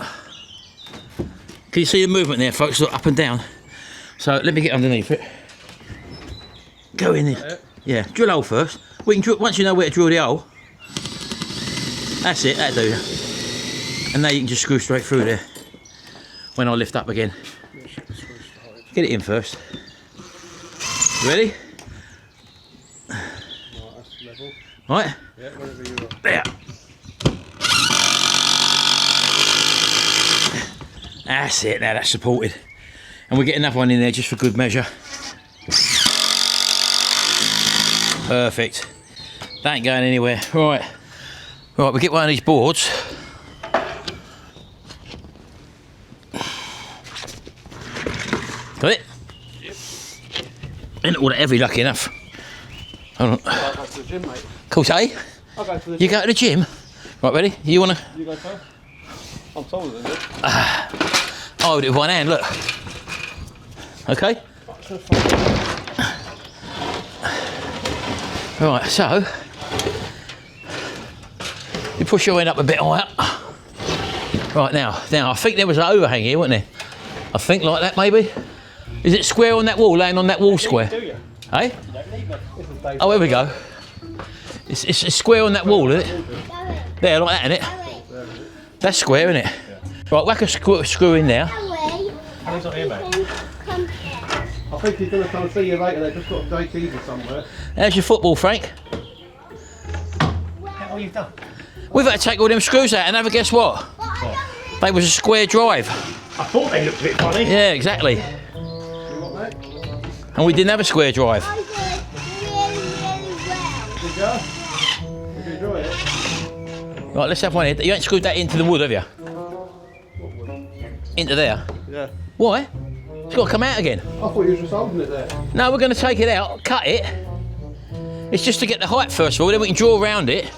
Can you see the movement there, folks? Look, up and down. So let me get underneath it. Go in there. Yeah, drill hole first. We can drill, once you know where to drill the hole. That's it, that'll do. And now you can just screw straight through there. When I lift up again. Get it in first. Ready? Right, that's level. Right? Yeah, whatever you want. There. That's it, now that's supported. And we'll get another one in there just for good measure. Perfect. That ain't going anywhere. Right. Right, we'll get one of these boards. Got it? Yep. Ain't all that heavy, lucky enough. Hold on. I'll go to the gym, mate. Cool, say? I'll go to the You go to the gym? Right, ready? You wanna? You go first. I'm taller than you. I'll hold it with one hand, look. Okay? Right, so you push your end up a bit higher. Right now I think there was an overhang here, wasn't there? I think like that maybe. Is it square on that wall, laying on that wall square? Do you? Hey? Oh, here we go. It's square on that wall, isn't it? There, like that, isn't it? That's square, isn't it? Right, whack a screw in there. He's not here, mate. I think he's going to come and see you later. They've just got a JT's or somewhere. How's your football, Frank? What you've done? We've had to take all them screws out and have a guess what? They was a square drive. I thought they looked a bit funny. Yeah, exactly. You what, mate? And we didn't have a square drive. I did really, really well. Did you? Did you enjoy it? Right, let's have one here. You ain't screwed that into the wood, have you? Into there. Yeah. Why? It's got to come out again. I thought you were just holding it there. No, we're going to take it out, cut it. It's just to get the height first of all, then we can draw around it.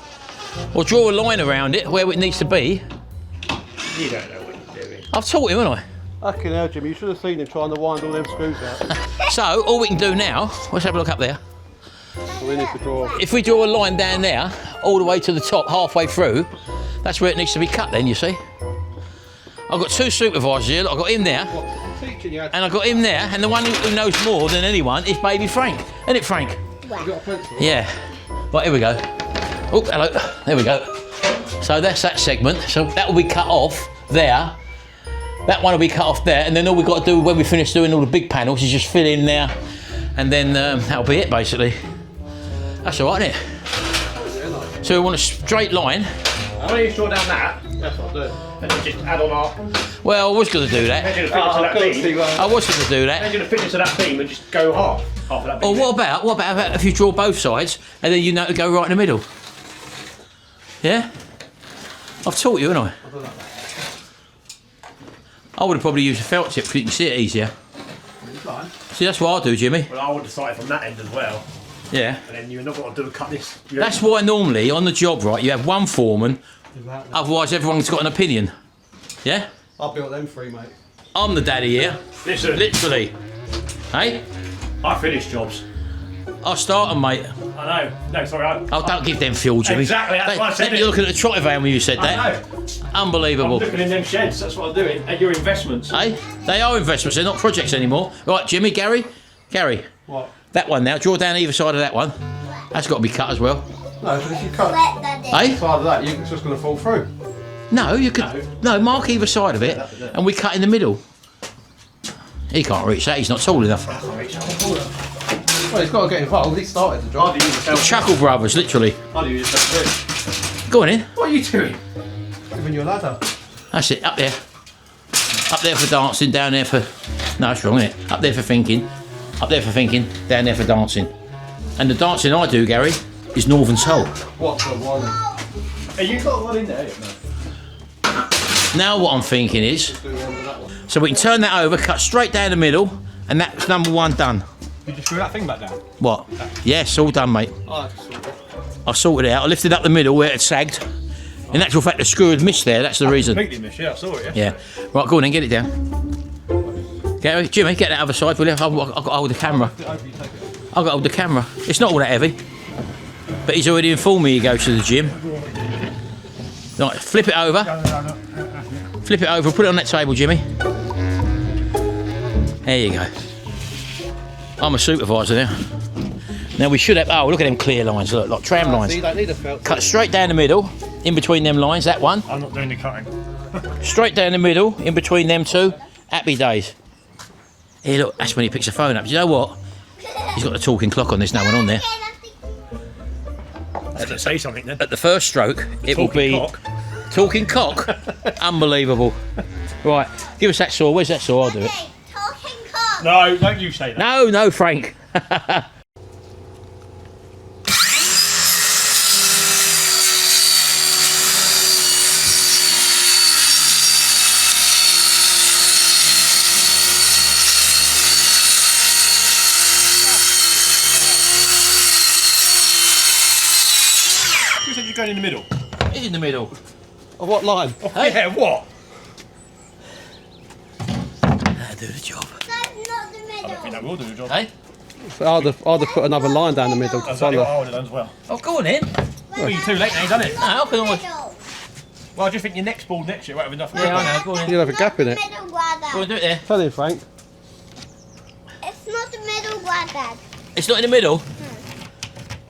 Or draw a line around it where it needs to be. You don't know what you're doing. I've taught him, haven't Fucking hell, Jimmy. You should have seen him trying to wind all them screws out. I? So, all we can do now, let's have a look up there. So we need to draw. If we draw a line down there, all the way to the top, halfway through, that's where it needs to be cut then, you see. I've got two supervisors here. I've got him there, What? Teaching you how to... and I've got him there, and the one who knows more than anyone is baby Frank. Isn't it, Frank? You got a pencil? Yeah. Right, here we go. Oh, hello. There we go. So that's that segment. So that will be cut off there. That one will be cut off there, and then all we've got to do when we finish doing all the big panels is just fill in there, and then that'll be it, basically. That's all right, isn't it? So we want a straight line. How many you draw down that? That's what I do. And then just add on our... Well, I was going to do that. Then you're going to finish to that beam. I was going to do Then that. you're going to finish to that beam and just go half of that beam. Or what about if you draw both sides, and then you know to go right in the middle? Yeah? I've taught you, haven't I? I would have probably used a felt tip because you can see it easier. See, that's what I'll do, Jimmy. Well, I would have started from that end as well. Yeah. And then you're not going to do a cut this. That's why normally on the job, right, you have one foreman, otherwise everyone's got an opinion. Yeah? I built them three, mate. I'm the daddy here. Listen, Literally. Hey? I finish jobs. I'll start them, mate. I know. No, sorry. Oh, don't give them fuel, Jimmy. Exactly, that's what I said. You're looking at the trotty van when you said I that. know. Unbelievable. I'm looking in them sheds. That's what I'm doing. At your investments. Hey? They are investments, they're not projects anymore. Right, Jimmy, Gary? What? That one now, draw down either side of that one. That's got to be cut as well. No, because if you cut Hey? side of that, it's just going to fall through. No, you could. No, mark either side of it, and we cut in the middle. He can't reach that. He's not tall enough. Well, he's got to get involved. He started the job. Chuckle Brothers, literally. I'll do yourself too. Go on in. What are you doing? Giving you a ladder. That's it. Up there. Up there for dancing. Down there for. No, that's wrong, isn't it? Up there for thinking. Up there for thinking. Down there for dancing. And the dancing I do, Gary, is Northern Soul. What's the one? Have you got one in there? No. Now what I'm thinking is, Do the end of that one. so we can turn that over, cut straight down the middle, and that's number one done. You just threw that thing back down. What? Yes, all done, mate. I just saw it. I sorted it out. I lifted up the middle where it had sagged. In actual fact, the screw had missed there. That's the reason. Completely missed. Yeah, I saw it. Yeah. Yeah. Right, go on then, get it down. Gary, Jimmy, get that other side, will you? I've got to hold the camera. I've got to hold the camera. It's not all that heavy. But he's already informed me he goes to the gym. Right, flip it over. Flip it over, put it on that table, Jimmy. There you go. I'm a supervisor now. Now we should have, oh, look at them clear lines, look, like tram lines. So you don't need a felt. Cut straight down the middle, in between them lines, that one. I'm not doing the cutting. Straight down the middle, in between them two. Happy days. Here, look, that's when he picks the phone up. Do you know what? He's got the talking clock on, there's no one on there. Let's say something then. At the first stroke, it will be... Cock. Talking cock? Unbelievable. Right, give us that saw. Where's that saw? I'll do it. Talking cock. No, don't you say that. No, Frank. You said you're going in the middle. It's in the middle. Of what line? Hey. Yeah, what? That'll do the job. That's not the I middle. don't think that will do the job. Hey? I'd have put another line down the middle to That's exactly follow. what I would have done as well. Oh, go on in. Well, you're too late now, you've done it. No, I can always. Middle. Well, I just think your next ball next year won't have enough. Yeah, I know. Go on in. You'll have a gap in it. Middle, Go on, brother. do it there. Tell him, Frank. It's not the middle, brother. It's not in the middle.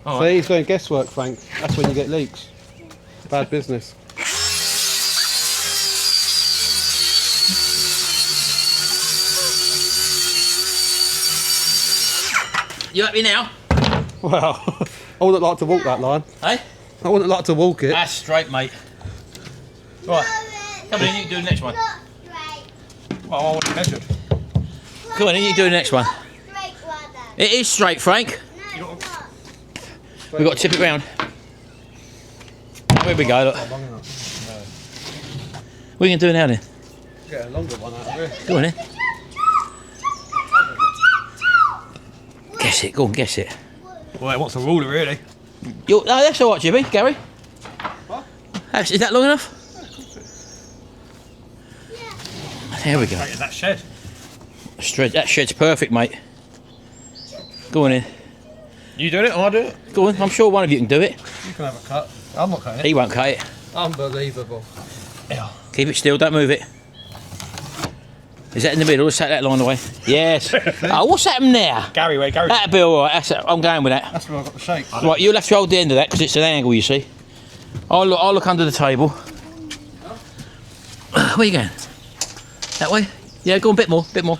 All right. See, he's doing guesswork, Frank. That's when you get leaks. Bad business. You happy now? Well, I wouldn't like to walk that line. Hey? I wouldn't like to walk it. That's straight, mate. Right. Come on in, you can do the next one. Not straight. Well, I want it measured. Come on in, you can do the next one. Straight, brother. It is straight, Frank. No, it's not. We've got to tip it round. There we go, look. What are you going to do now then? Get a longer one out of here. Go on in. Guess it, go on, guess it. Well, it wants a ruler, really. No, that's all right, Jimmy. Gary? What? Is that long enough? There we go. Is that shed? That shed's perfect, mate. Go on in. You do it or I do it? Go on, I'm sure one of you can do it. You can have a cut. I'm not cutting it. He won't cut it. Unbelievable. Yeah. Keep it still, don't move it. Is that in the middle? Let's take that line away. Yes. Oh, what's happened there? Gary, wait, Gary. That'll be all right. I'm going with that. That's where I got the shape. Right, you'll have to hold the end of that because it's an angle, you see. I'll look under the table. Where are you going? That way? Yeah, go on, bit more, bit more.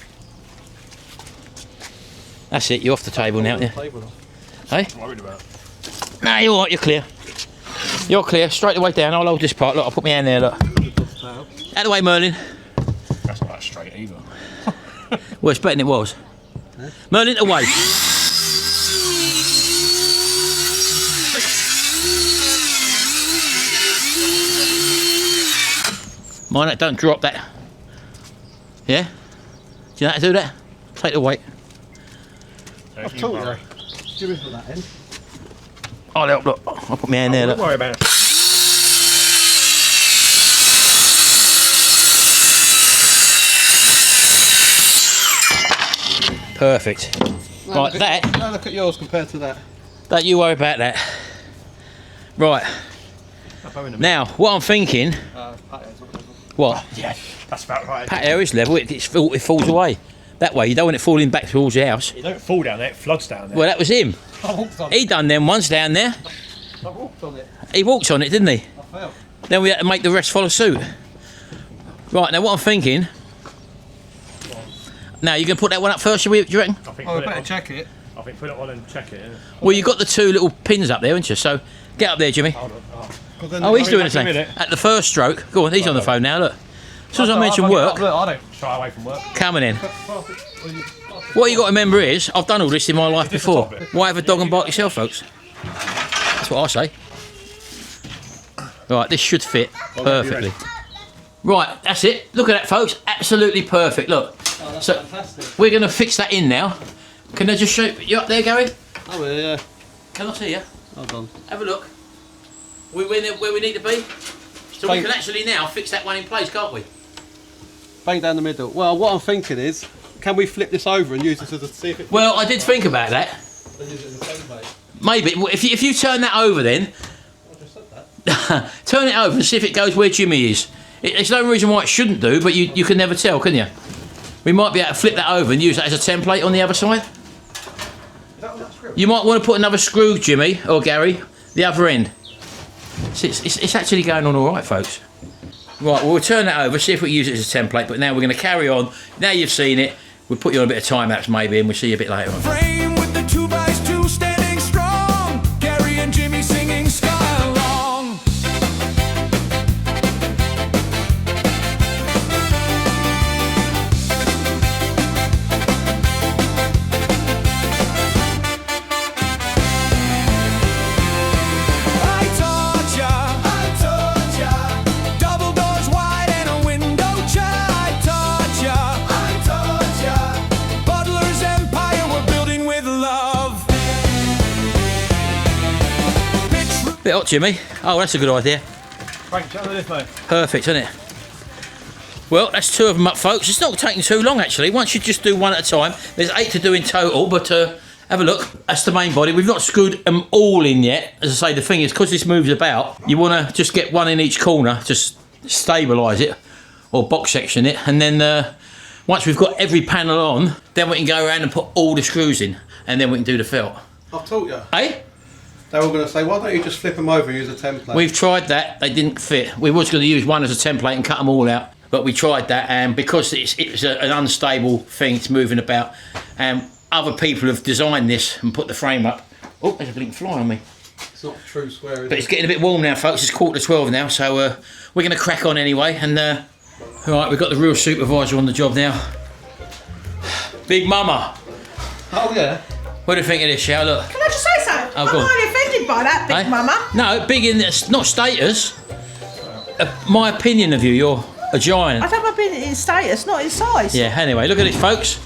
That's it, you're off the table now, yeah. Hey? Worried about. No, you're all right, you're clear. You're clear, straight the way down. I'll hold this part. Look, I'll put my hand there, look. Out of the way, Merlin. That's not that straight either. Well, it's better than it was. Huh? Merlin, away. Mind that, don't drop that. Yeah? Do you know how to do that? Take the weight. I've taught you. Jimmy's got that end. Oh, look, I'll put my hand there, Don't look. worry about it. Perfect. No, Right, that. Now look at yours compared to that. Don't you worry about that. Right. Now, what I'm thinking. What? Yeah, that's about right. Patio is level, it falls away. That way, you don't want it falling back towards the house. You don't fall down there, it floods down there. Well, that was him. I walked on it. He done them ones down there. I walked on it. He walked on it, didn't he? I fell. Then we had to make the rest follow suit. Right, now what I'm thinking. Now, you can put that one up first, do you reckon? I think Oh, put we it better on. check it. I think put it on and check it. Yeah. Well, you've got the two little pins up there, haven't you? So, get up there, Jimmy. Hold on. Oh, he's doing the back in a same. minute. At the first stroke. Go on, he's on the phone now, look. As soon as I mention work, I don't shy away from work. coming in. What you got to remember is, I've done all this in my life Is this before. the top bit? Why have a dog and bark yourself, folks? That's what I say. Right, this should fit perfectly. Right, that's it. Look at that, folks. Absolutely perfect. Look. So Fantastic. we're going to fix that in now. Can I just show you up there, Gary? Oh, yeah. Can I see you? Hold on. Have a look. Where we need to be. So we can actually now fix that one in place, can't we? Bang down the middle. Well, what I'm thinking is, can we flip this over and use this as a see if it Well, I did think about that. and use it as a template? Maybe. Well, if you turn that over then, I just said that. turn it over and see if it goes where Jimmy is. There's no reason why it shouldn't do, but you can never tell, can you? We might be able to flip that over and use that as a template on the other side. Is that on that screw? You might want to put another screw, Jimmy, or Gary, the other end. It's actually going on all right, folks. Right, well, we'll turn that over, see if we can use it as a template, but now we're going to carry on. Now you've seen it, we'll put you on a bit of time-lapse maybe, and we'll see you a bit later on. Frame with the 2x2 standing strong. Gary and Jimmy singing Sky Along. I taught ya. Double doors wide and a window chair. I taught ya. Butlers Empire, we're building with love. Bit hot, Jimmy. Oh, that's a good idea. Frank, check on this, mate. Perfect, isn't it? Well, that's 2 of them up, folks. It's not taking too long, actually. Once you just do one at a time, there's 8 to do in total, but have a look. That's the main body. We've not screwed them all in yet. As I say, the thing is, because this moves about, you want to just get one in each corner, just stabilise it, or box section it, and then once we've got every panel on, then we can go around and put all the screws in, and then we can do the felt. I've taught you. Hey? They were going to say, why don't you just flip them over and use a template? We've tried that. They didn't fit. We was going to use one as a template and cut them all out, but we tried that, and because it's an unstable thing, it's moving about, and other people have designed this and put the frame up. Oh, there's a blinking fly on me. It's not true square, is But it's getting a bit warm now, folks. It's 11:45 now, so we're going to crack on anyway. And all right, we've got the real supervisor on the job now. Big Mama. Oh, yeah. What do you think of this, Shao? Look. Can I just say something? Oh, I'm go on. really offended by that, Big Eh? Mama. No, big in this, not status. My opinion of you, you're a giant. I don't want to be in status, not in size. Yeah, anyway, look at this, folks.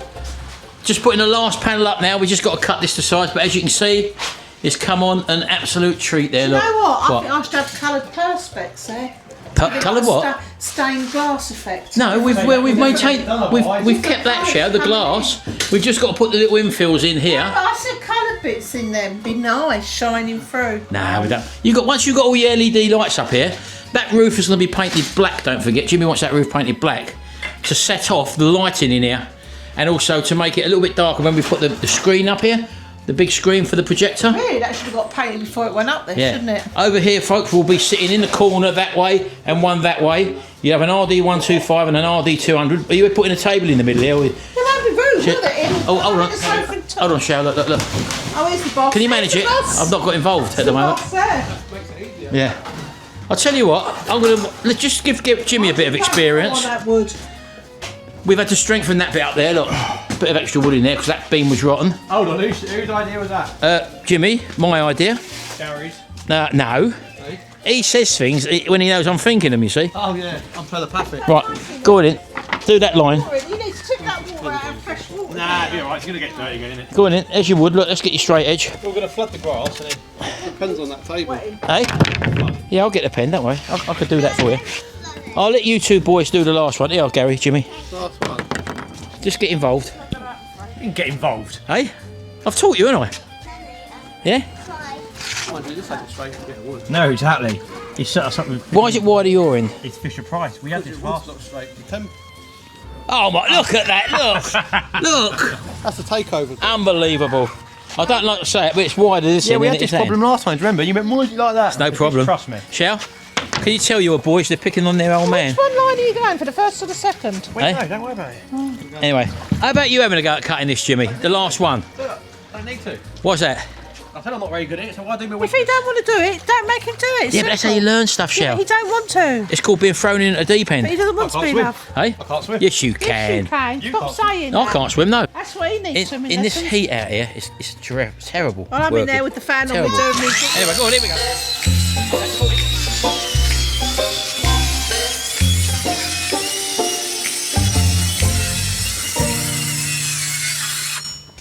Just putting the last panel up now. We just got to cut this to size, but as you can see, it's come on an absolute treat there. You Look. know what? I think I should have coloured perspex there. Coloured what? Stained glass effect. No, we've maintained, we've kept that, Shao, the glass. We've just got to put the little infills in here. But I said coloured bits in them. Be nice, shining through. Nah, we don't. Once you've got all your LED lights up here, that roof is going to be painted black, don't forget. Jimmy wants that roof painted black to set off the lighting in here, and also to make it a little bit darker when we put the screen up here, the big screen for the projector. Really, that should have got painted before it went up there, shouldn't it? Over here, folks, we'll be sitting in the corner that way and one that way. You have an RD125 and an RD200. Are you putting a table in the middle here? There won't be room, will there? Oh, hold on. Hold on, Shao, look. Oh, here's the boss. Can you manage it? I've not got involved at the moment. Yeah. I'll tell you what, let's just give Jimmy a bit of experience. Oh, that wood. We've had to strengthen that bit up there, look. A bit of extra wood in there because that beam was rotten. Hold on, whose idea was that? Jimmy, my idea. Gary's. No. He says things when he knows I'm thinking them, you see. Oh, yeah, I'm telepathic. Right, go on in. Do that line. You need to tip that water out of fresh water. Nah, you're right, it's going to get dirty again, isn't it? Go on in, as you would. Look, let's get you straight edge. We're going to flood the grass and it depends on that table. Hey? Yeah, I'll get the pen, don't worry. I could do that for you. I'll let you two boys do the last one. Here, Gary, Jimmy. Last one. Just get involved. You can get involved. Hey? I've taught you, haven't I? Yeah? Mind you, just take it straight to get the wood. No, exactly. He set us up with. Why is it wider your end? It's Fisher Price. We had this It's fast. not straight. Oh my, look at that, look! Look! That's a takeover. Unbelievable. I don't like to say it, but it's wider this Yeah, end we than had it this is that problem end. last time. Do you remember? You went, why is it like that? No problem. Trust me. Shall? Can you tell your boys they're picking on their old man? Which one line are you going for, the first or the second? Wait, Eh? no, don't worry about it. Anyway, how about you having a go at cutting this, Jimmy? The last one. I don't need to. What's that? I tell I'm not very good at it, so why do me If he don't want to do it, don't make him do it. Yeah, but that's how you learn stuff, Yeah, Shell. he don't want to. It's called being thrown in at a deep But he end. doesn't want to I be can't swim. enough. Hey? I can't swim. Yes, you Yes, can. you can. You Stop can't. saying I that. can't swim, no. That's what he needs swimming In this lessons. heat out here, it's terrible. Well, I'm in working. there with the fan on, we're Terrible. doing me. Anyway, go on, here we go.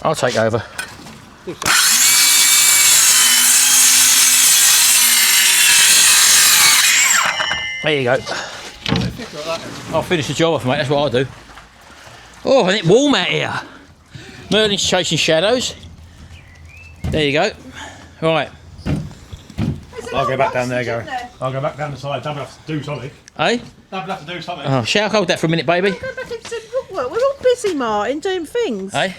I'll take over. There you go. I'll finish the job off, mate. That's what I'll do. Oh, and it's warm out here. Merlin's chasing shadows. There you go. Right. I'll go back down there, Gary. I'll go back down the side. Don't have to do something. Hey? Don't have to do something. Oh, shall I hold that for a minute, baby? Go back into bookwork. We're all busy, Martin, doing things. Hey?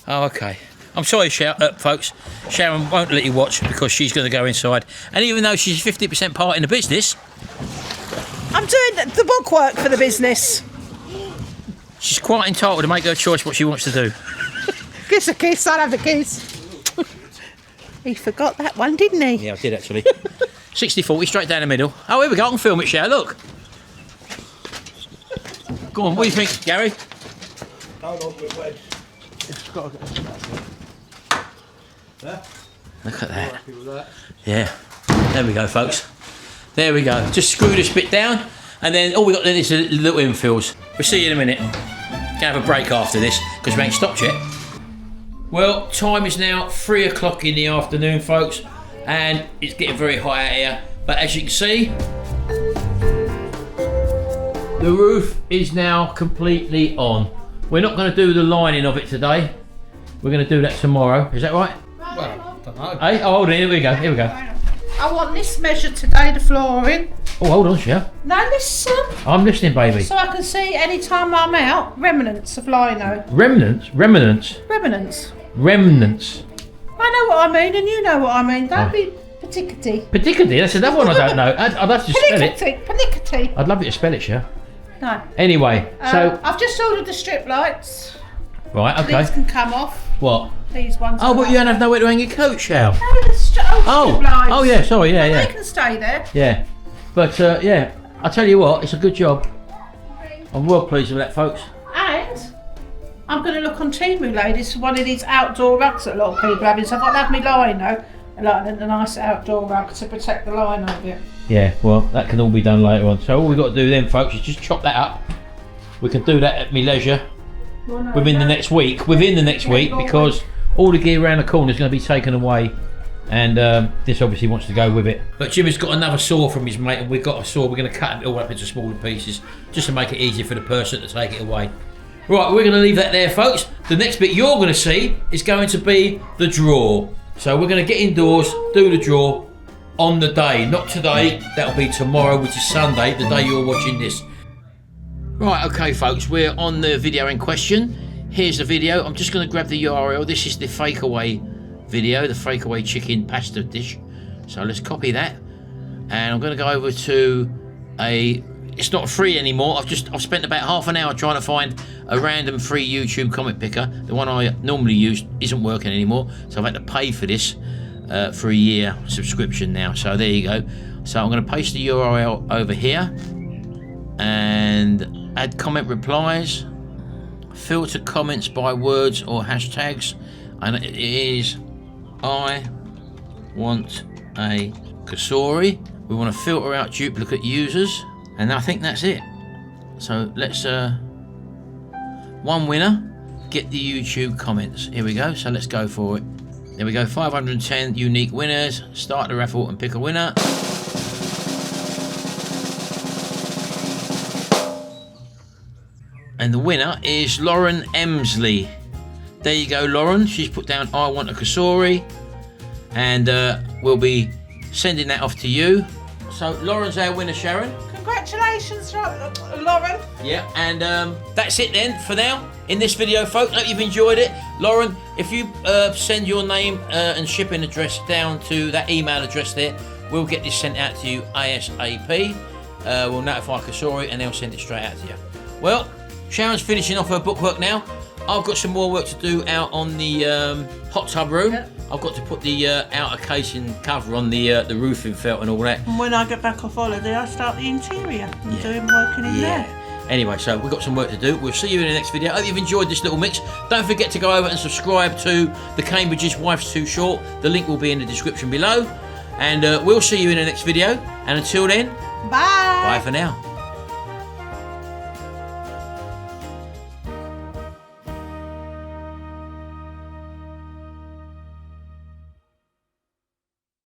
Oh, okay. I'm sorry, folks. Sharon won't let you watch because she's going to go inside. And even though she's 50% part in the business, I'm doing the bookwork for the business. she's quite entitled to make her choice what she wants to do. Kiss a kiss, I'll have a kiss. He forgot that one, didn't he? Yeah, I did actually. 60-40, straight down the middle. Oh, here we go. I can film it, Sharon. Look. Go on, what do you think, Gary? Look at that. Yeah. There we go, folks. There we go. Just screw this bit down, and then all we got then is the little infills. We'll see you in a minute. Gonna have a break after this because we ain't stopped yet. Well, time is now 3 o'clock in the afternoon, folks, and it's getting very hot out here. But as you can see, The roof is now completely on. We're not going to do the lining of it today. We're going to do that tomorrow. Is that right? Well, I don't know. Hey, oh, hold on. Here we go. Here we go. I want this measured today, the flooring. Oh, hold on, Shell. No, listen. I'm listening, baby. So I can see any time I'm out, remnants of lino. Remnants? Remnants. Remnants. I know what I mean, and you know what I mean. Don't be particularly. Particularly, that's another one I don't know. I'd have to spell it. Particularly. I'd love you to spell it, Shell. No. Anyway, so... I've just ordered the strip lights. Right, okay. These can come off. What? These ones. Oh, but you don't have nowhere to hang your coat, Shell. No, the strip lights. Oh, yeah, sorry, yeah. They can stay there. Yeah. But, yeah, I tell you what, it's a good job. I'm well pleased with that, folks. And I'm going to look on Temu, ladies, for one of these outdoor rugs that a lot of people have. So I've got to have me lino, like a nice outdoor rug to protect the lino a bit. Yeah, well, that can all be done later on. So all we've got to do then, folks, is just chop that up. We can do that at my leisure within the next week. Because all the gear around the corner is going to be taken away. And this obviously wants to go with it. But Jimmy's got another saw from his mate, and we've got a saw. We're going to cut it all up into smaller pieces just to make it easier for the person to take it away. Right, we're going to leave that there, folks. The next bit you're going to see is going to be the drawer. So we're going to get indoors, do the drawer on the day. Not today, that'll be tomorrow, which is Sunday, the day you're watching this. Right, okay, folks, we're on the video in question. Here's the video. I'm just going to grab the URL. This is the fake away video, the fake away chicken pasta dish. So let's copy that, and I'm going to go over to it's not free anymore. I've spent about half an hour trying to find a random free YouTube comment picker. The one I normally use isn't working anymore, so I've had to pay for this for a year subscription now. So there you go. So I'm going to paste the URL over here and add comment replies, filter comments by words or hashtags, and it is I want a Kasori. We want to filter out duplicate users, and I think that's it. So let's one winner, get the YouTube comments. Here we go. So let's go for it. There we go. 510 unique winners. Start the raffle and pick a winner. And the winner is Lauren Emsley. There you go, Lauren. She's put down I want a Kasori, and we'll be sending that off to you. So Lauren's our winner, Sharon. Congratulations, Lauren. Yeah, and that's it then for now in this video, folks. Hope you've enjoyed it. Lauren, if you send your name and shipping address down to that email address there, we'll get this sent out to you ASAP. We'll notify Kasori and they'll send it straight out to you. Well, Sharon's finishing off her bookwork now. I've got some more work to do out on the hot tub room. Yep. I've got to put the outer casing cover on the roofing felt and all that. And when I get back off holiday, I start the interior and doing working in there. Anyway, so we've got some work to do. We'll see you in the next video. I hope you've enjoyed this little mix. Don't forget to go over and subscribe to TheCambridges-WifesTooShort. The link will be in the description below. And we'll see you in the next video. And until then, bye. Bye for now.